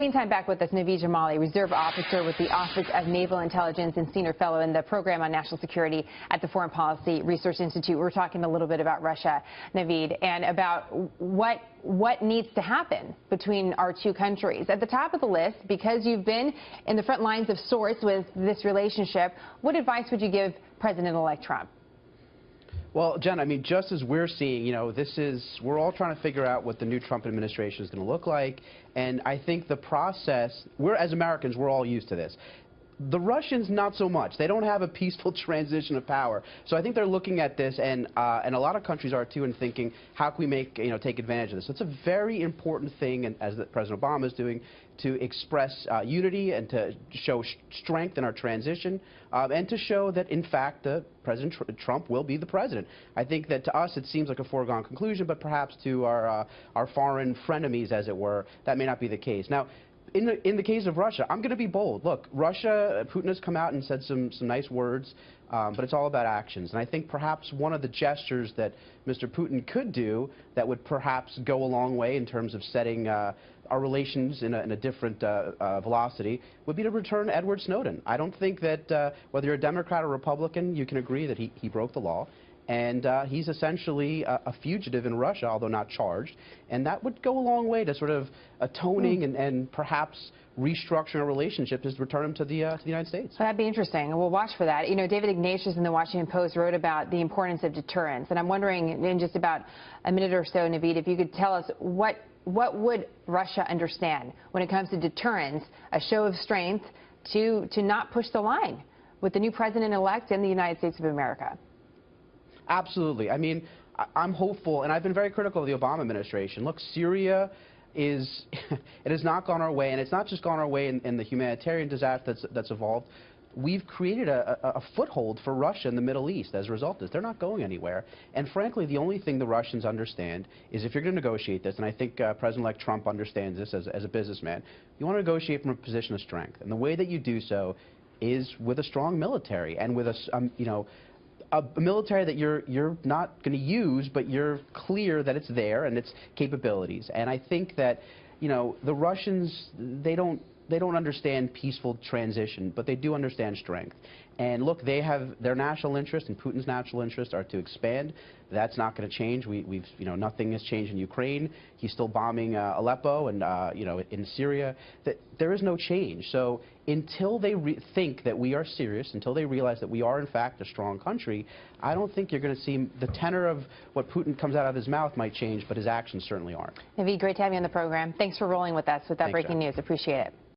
Meantime, back with us, Naveed Jamali, Reserve Officer with the Office of Naval Intelligence and Senior Fellow in the Program on National Security at the Foreign Policy Research Institute. We're talking a little bit about Russia, Naveed, and about what needs to happen between our two countries. At the top of the list, because you've been in the front lines of sorts with this relationship, what advice would you give President-elect Trump? Well, Jen, I mean, just as we're seeing, we're all trying to figure out what the new Trump administration is going to look like. And I think the process, as Americans, we're all used to this. The Russians, not so much. They don't have a peaceful transition of power. So I think they're looking at this, and a lot of countries are too, and thinking, how can we take advantage of this? So it's a very important thing, and as President Obama is doing, to express unity and to show strength in our transition, and to show that, in fact, President Trump will be the president. I think that to us it seems like a foregone conclusion, but perhaps to our foreign frenemies, as it were, that may not be the case. Now, in the case of Russia, I'm going to be bold. Look, Russia, Putin has come out and said some nice words, but it's all about actions. And I think perhaps one of the gestures that Mr. Putin could do that would perhaps go a long way in terms of setting our relations in a different velocity would be to return Edward Snowden. I don't think that whether you're a Democrat or Republican, you can agree that he broke the law. And he's essentially a fugitive in Russia, although not charged. And that would go a long way to sort of atoning and perhaps restructuring a relationship, is to return him to the United States. Well, that'd be interesting, and we'll watch for that. You know, David Ignatius in the Washington Post wrote about the importance of deterrence. And I'm wondering, in just about a minute or so, Naveed, if you could tell us what would Russia understand when it comes to deterrence, a show of strength to not push the line with the new president-elect in the United States of America? Absolutely. I mean, I'm hopeful, and I've been very critical of the Obama administration. Look, Syria it has not gone our way, and it's not just gone our way in the humanitarian disaster that's evolved. We've created a foothold for Russia in the Middle East as a result of this. They're not going anywhere. And frankly, the only thing the Russians understand is if you're going to negotiate this, and I think President-elect Trump understands this as a businessman, you want to negotiate from a position of strength. And the way that you do so is with a strong military and with a military that you're not going to use, but you're clear that it's there and its capabilities. And I think that, the Russians, they don't understand peaceful transition, but they do understand strength. And look, they have their national interest and Putin's national interest are to expand. That's not going to change. Nothing has changed in Ukraine. He's still bombing Aleppo and in Syria. There is no change. So until they think that we are serious, until they realize that we are in fact a strong country, I don't think you're going to see the tenor of what Putin comes out of his mouth might change, but his actions certainly aren't. Naveed, great to have you on the program. Thanks for rolling with us with that breaking news. Appreciate it.